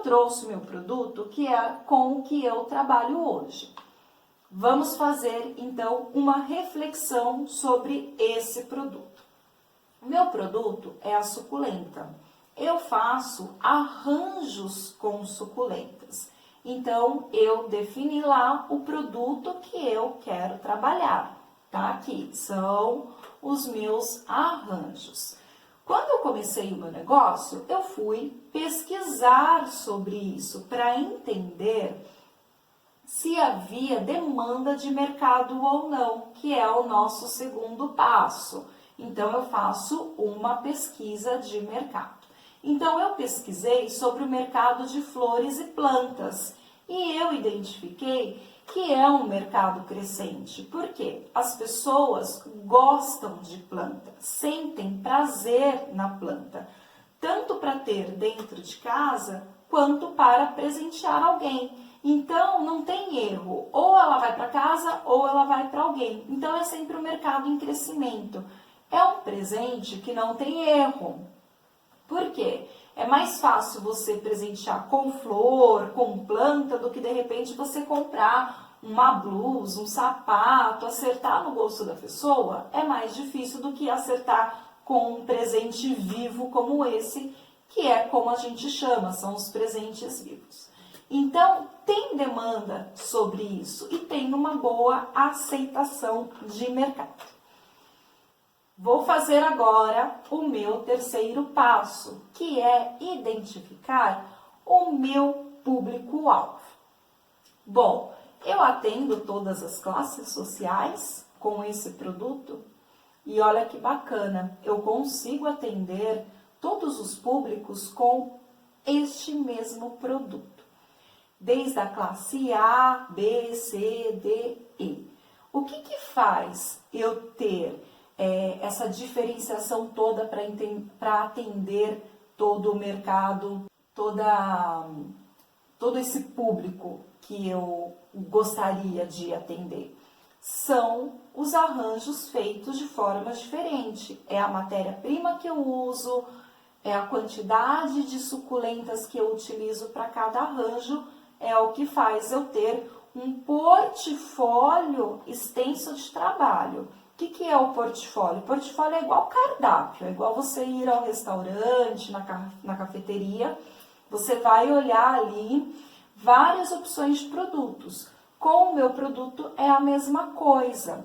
eu trouxe o meu produto, que é com o que eu trabalho hoje. Vamos fazer, então, uma reflexão sobre esse produto. O meu produto é a suculenta. Eu faço arranjos com suculentas. Então, eu defini lá o produto que eu quero trabalhar. Tá aqui, são os meus arranjos. Quando eu comecei o meu negócio, eu fui pesquisar sobre isso para entender se havia demanda de mercado ou não, que é o nosso segundo passo. Então, eu faço uma pesquisa de mercado. Então, eu pesquisei sobre o mercado de flores e plantas e eu identifiquei que é um mercado crescente, porque as pessoas gostam de planta, sentem prazer na planta, tanto para ter dentro de casa, quanto para presentear alguém. Então, não tem erro, ou ela vai para casa, ou ela vai para alguém. Então, é sempre um mercado em crescimento. É um presente que não tem erro. Por quê? É mais fácil você presentear com flor, com planta, do que de repente você comprar uma blusa, um sapato, acertar no gosto da pessoa. É mais difícil do que acertar com um presente vivo como esse, que é como a gente chama, são os presentes vivos. Então, tem demanda sobre isso e tem uma boa aceitação de mercado. Vou fazer agora o meu terceiro passo, que é identificar o meu público-alvo. Bom, eu atendo todas as classes sociais com esse produto e olha que bacana, eu consigo atender todos os públicos com este mesmo produto, desde a classe A, B, C, D, E. O que faz eu ter essa diferenciação toda para atender todo o mercado, todo esse público que eu gostaria de atender? São os arranjos feitos de forma diferente. É a matéria-prima que eu uso, é a quantidade de suculentas que eu utilizo para cada arranjo, é o que faz eu ter um portfólio extenso de trabalho. O que é o portfólio? O portfólio é igual cardápio, é igual você ir ao restaurante, na cafeteria, você vai olhar ali várias opções de produtos. Com o meu produto é a mesma coisa.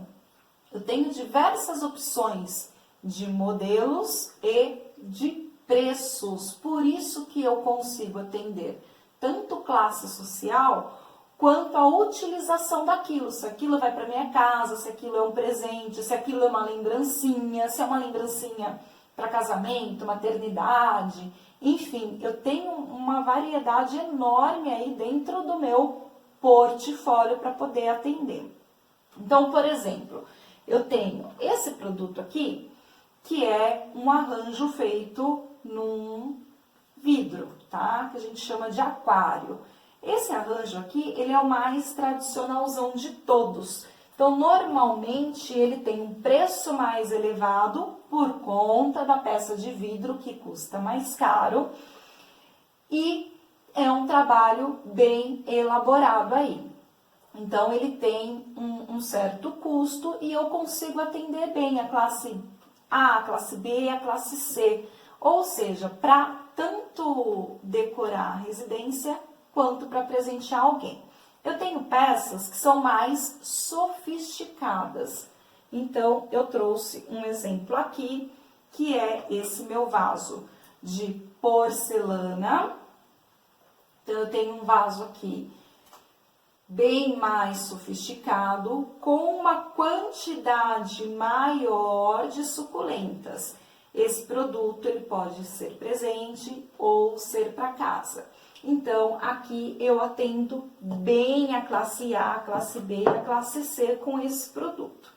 Eu tenho diversas opções de modelos e de preços, por isso que eu consigo atender tanto classe social quanto a utilização daquilo, se aquilo vai para minha casa, se aquilo é um presente, se aquilo é uma lembrancinha, se é uma lembrancinha para casamento, maternidade, enfim, eu tenho uma variedade enorme aí dentro do meu portfólio para poder atender. Então, por exemplo, eu tenho esse produto aqui, que é um arranjo feito num vidro, tá? Que a gente chama de aquário. Esse arranjo aqui, ele é o mais tradicionalzão de todos. Então, normalmente, ele tem um preço mais elevado por conta da peça de vidro, que custa mais caro. E é um trabalho bem elaborado aí. Então, ele tem um certo custo e eu consigo atender bem a classe A, a classe B e a classe C. Ou seja, para tanto decorar a residência, quanto para presentear alguém. Eu tenho peças que são mais sofisticadas. Então, eu trouxe um exemplo aqui, que é esse meu vaso de porcelana. Então, eu tenho um vaso aqui bem mais sofisticado, com uma quantidade maior de suculentas. Esse produto ele pode ser presente ou ser para casa. Então, aqui eu atendo bem a classe A, a classe B e a classe C com esse produto.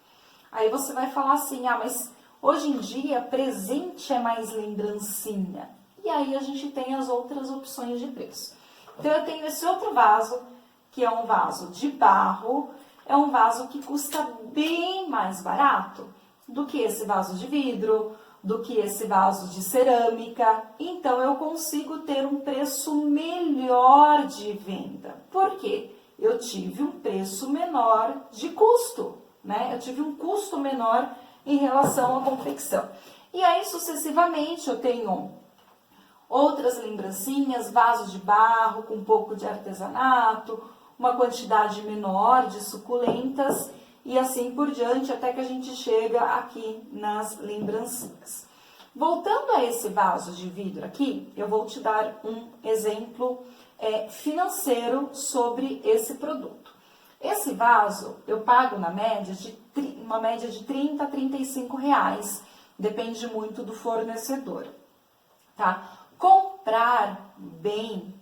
Aí você vai falar assim, mas hoje em dia presente é mais lembrancinha. E aí a gente tem as outras opções de preço. Então, eu tenho esse outro vaso, que é um vaso de barro, é um vaso que custa bem mais barato do que esse vaso de vidro, do que esse vaso de cerâmica, então eu consigo ter um preço melhor de venda. Por quê? Eu tive um preço menor de custo, né? Eu tive um custo menor em relação à confecção. E aí, sucessivamente, eu tenho outras lembrancinhas, vasos de barro com um pouco de artesanato, uma quantidade menor de suculentas e assim por diante, até que a gente chega aqui nas lembrancinhas. Voltando a esse vaso de vidro aqui, eu vou te dar um exemplo financeiro sobre esse produto. Esse vaso eu pago uma média de 30 a 35 reais, depende muito do fornecedor, tá? Comprar bem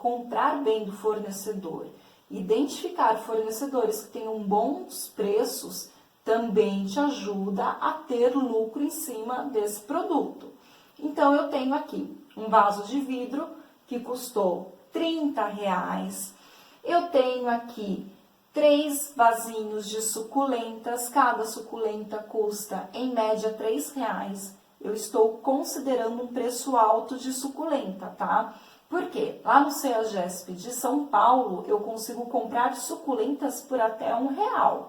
do fornecedor, identificar fornecedores que tenham bons preços também te ajuda a ter lucro em cima desse produto. Então, eu tenho aqui um vaso de vidro que custou 30 reais. Eu tenho aqui 3 vasinhos de suculentas, cada suculenta custa em média 3 reais. Eu estou considerando um preço alto de suculenta, tá? Porque lá no CEAGESP de São Paulo, eu consigo comprar suculentas por até R$1.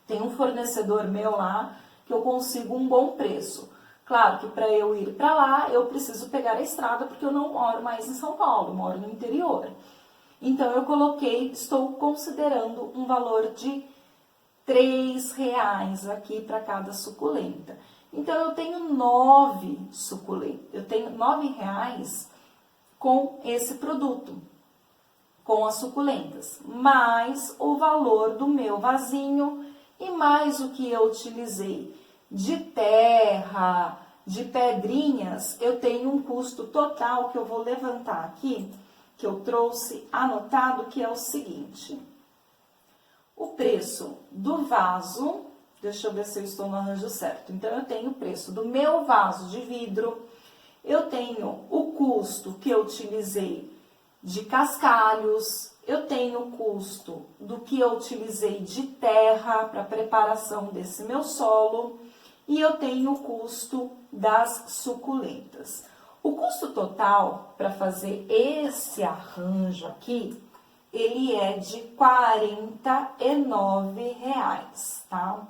Tem um fornecedor meu lá que eu consigo um bom preço. Claro que para eu ir para lá, eu preciso pegar a estrada, porque eu não moro mais em São Paulo, eu moro no interior. Então, eu estou considerando um valor de R$3 aqui para cada suculenta. Então, eu tenho 9 suculentas, eu tenho R$9 com esse produto, com as suculentas, mais o valor do meu vasinho e mais o que eu utilizei de terra, de pedrinhas, eu tenho um custo total que eu vou levantar aqui, que eu trouxe anotado, que é o seguinte. O preço do vaso, deixa eu ver se eu estou no arranjo certo. Então, eu tenho o preço do meu vaso de vidro, eu tenho o custo que eu utilizei de cascalhos, eu tenho o custo do que eu utilizei de terra para preparação desse meu solo e eu tenho o custo das suculentas. O custo total para fazer esse arranjo aqui, ele é de R$49, tá?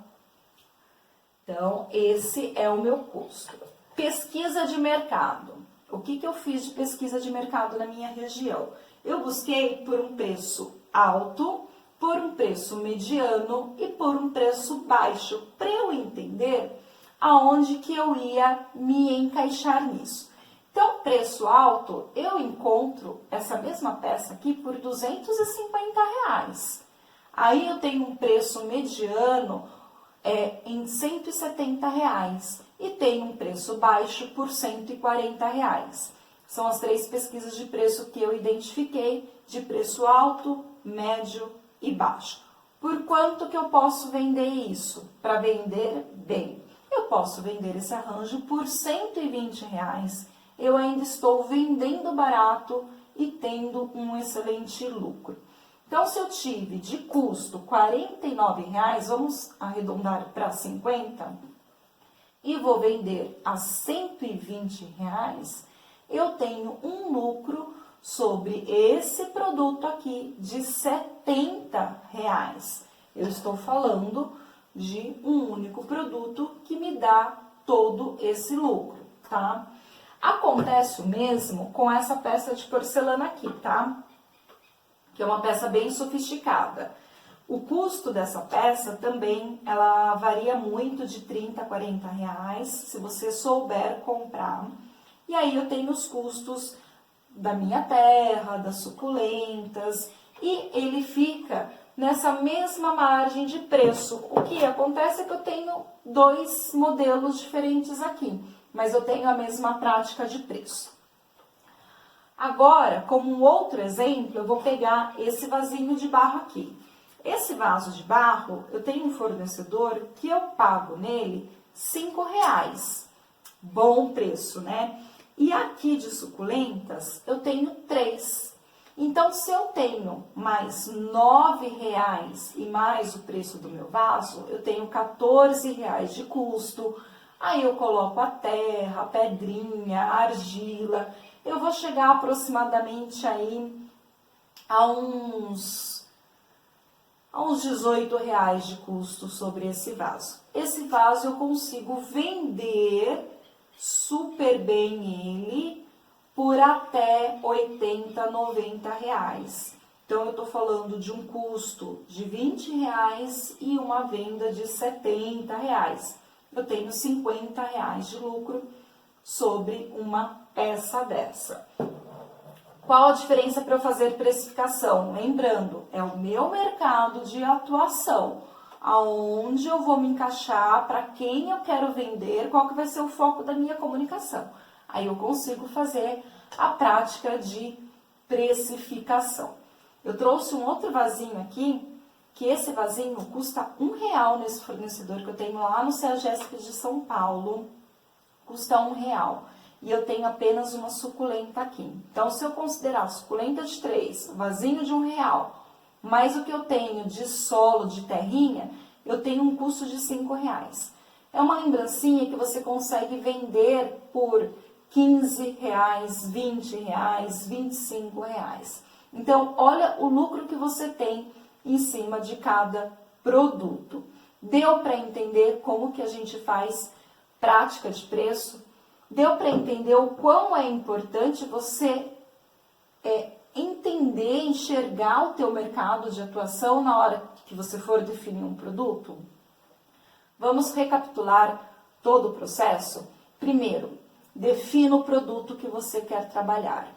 Então, esse é o meu custo. Pesquisa de mercado. O que eu fiz de pesquisa de mercado na minha região? Eu busquei por um preço alto, por um preço mediano e por um preço baixo, para eu entender aonde que eu ia me encaixar nisso. Então, preço alto, eu encontro essa mesma peça aqui por R$250. Aí eu tenho um preço mediano em R$170 e tenho um preço baixo por R$140. São as 3 pesquisas de preço que eu identifiquei, de preço alto, médio e baixo. Por quanto que eu posso vender isso? Para vender bem, eu posso vender esse arranjo por R$120. Eu ainda estou vendendo barato e tendo um excelente lucro. Então, se eu tive de custo R$49, vamos arredondar para 50, e vou vender a R$120, eu tenho um lucro sobre esse produto aqui de R$70. Eu estou falando de um único produto que me dá todo esse lucro, tá? Acontece o mesmo com essa peça de porcelana aqui, tá? Que é uma peça bem sofisticada. O custo dessa peça também, ela varia muito de 30 a 40 reais, se você souber comprar. E aí eu tenho os custos da minha terra, das suculentas, e ele fica nessa mesma margem de preço. O que acontece é que eu tenho 2 modelos diferentes aqui, mas eu tenho a mesma prática de preço. Agora, como um outro exemplo, eu vou pegar esse vasinho de barro aqui. Esse vaso de barro, eu tenho um fornecedor que eu pago nele R$5. Bom preço, né? E aqui de suculentas, eu tenho 3. Então, se eu tenho mais R$9 e mais o preço do meu vaso, eu tenho R$14 de custo. Aí eu coloco a terra, a pedrinha, a argila. Eu vou chegar aproximadamente aí a uns R$ 18 de custo sobre esse vaso. Esse vaso eu consigo vender super bem ele por até R$ 80, R$ 90. Então eu estou falando de um custo de R$ 20 e uma venda de R$ 70. Eu tenho R$ 50 de lucro sobre uma peça dessa. Qual a diferença para eu fazer precificação? Lembrando, é o meu mercado de atuação, aonde eu vou me encaixar, para quem eu quero vender, qual que vai ser o foco da minha comunicação. Aí eu consigo fazer a prática de precificação. Eu trouxe um outro vasinho aqui, que esse vasinho custa R$ 1 nesse fornecedor que eu tenho lá no CEAGESP de São Paulo, custa R$ 1. E eu tenho apenas uma suculenta aqui. Então, se eu considerar a suculenta de 3, vasinho de R$ 1, mais o que eu tenho de solo, de terrinha, eu tenho um custo de R$ 5. É uma lembrancinha que você consegue vender por R$ 15, R$ 20, R$ 25. Então, olha o lucro que você tem em cima de cada produto. Deu para entender como que a gente faz prática de preço? Deu para entender o quão é importante você entender, enxergar o teu mercado de atuação na hora que você for definir um produto? Vamos recapitular todo o processo? Primeiro, defina o produto que você quer trabalhar.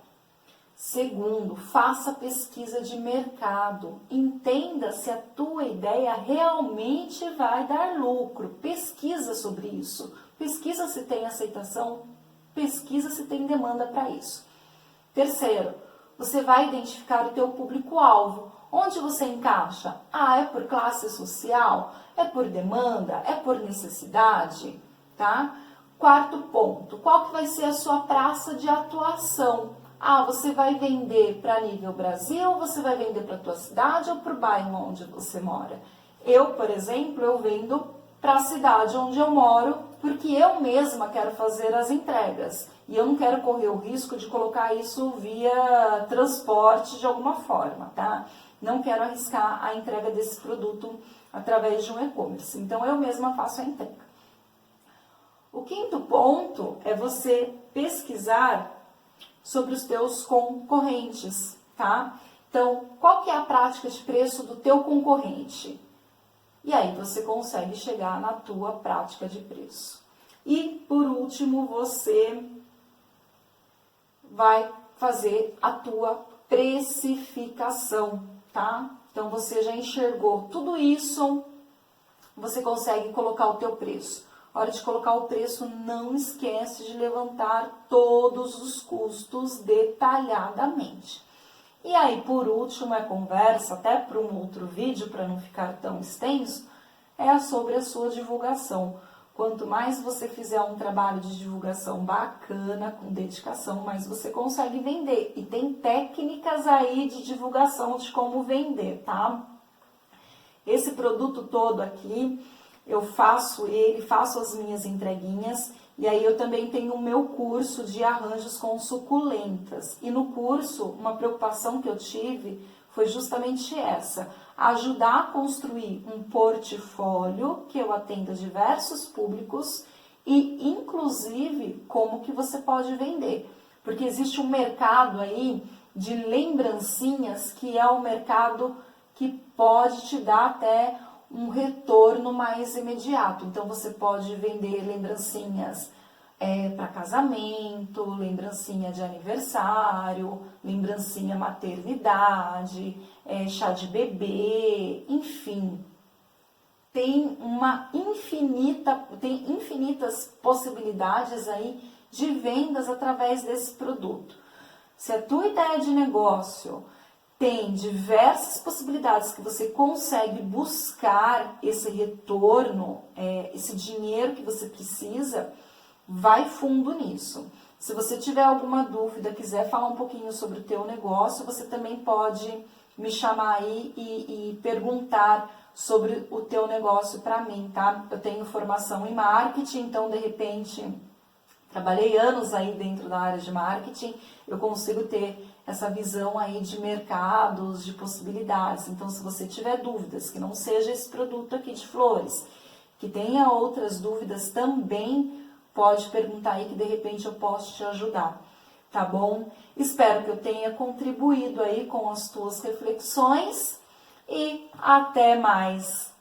Segundo, faça pesquisa de mercado. Entenda se a tua ideia realmente vai dar lucro. Pesquisa sobre isso. Pesquisa se tem aceitação. Pesquisa se tem demanda para isso. Terceiro, você vai identificar o teu público-alvo. Onde você encaixa? É por classe social? É por demanda? É por necessidade? Tá? Quarto ponto, qual que vai ser a sua praça de atuação? Você vai vender para nível Brasil, você vai vender para a tua cidade ou para o bairro onde você mora? Eu, por exemplo, eu vendo para a cidade onde eu moro, porque eu mesma quero fazer as entregas. E eu não quero correr o risco de colocar isso via transporte de alguma forma, tá? Não quero arriscar a entrega desse produto através de um e-commerce. Então, eu mesma faço a entrega. O quinto ponto é você pesquisar sobre os teus concorrentes, tá? Então, qual que é a prática de preço do teu concorrente? E aí você consegue chegar na tua prática de preço. E, por último, você vai fazer a tua precificação, tá? Então, você já enxergou tudo isso, você consegue colocar o teu preço. A hora de colocar o preço, não esquece de levantar todos os custos detalhadamente. E aí, por último, a conversa, até para um outro vídeo, para não ficar tão extenso, é sobre a sua divulgação. Quanto mais você fizer um trabalho de divulgação bacana, com dedicação, mais você consegue vender. E tem técnicas aí de divulgação de como vender, tá? Esse produto todo aqui, eu faço as minhas entreguinhas, e aí eu também tenho o meu curso de arranjos com suculentas. E no curso, uma preocupação que eu tive foi justamente essa, ajudar a construir um portfólio que eu atenda diversos públicos e, inclusive, como que você pode vender. Porque existe um mercado aí de lembrancinhas que é um mercado que pode te dar até um retorno mais imediato. Então, você pode vender lembrancinhas para casamento, lembrancinha de aniversário, lembrancinha maternidade, chá de bebê, enfim. Tem infinitas possibilidades aí de vendas através desse produto. Se a tua ideia de negócio tem diversas possibilidades que você consegue buscar esse retorno, esse dinheiro que você precisa, vai fundo nisso. Se você tiver alguma dúvida, quiser falar um pouquinho sobre o teu negócio, você também pode me chamar aí e perguntar sobre o teu negócio para mim, tá? Eu tenho formação em marketing, então de repente trabalhei anos aí dentro da área de marketing, eu consigo ter essa visão aí de mercados, de possibilidades. Então, se você tiver dúvidas, que não seja esse produto aqui de flores, que tenha outras dúvidas também, pode perguntar aí que de repente eu posso te ajudar, tá bom? Espero que eu tenha contribuído aí com as tuas reflexões e até mais.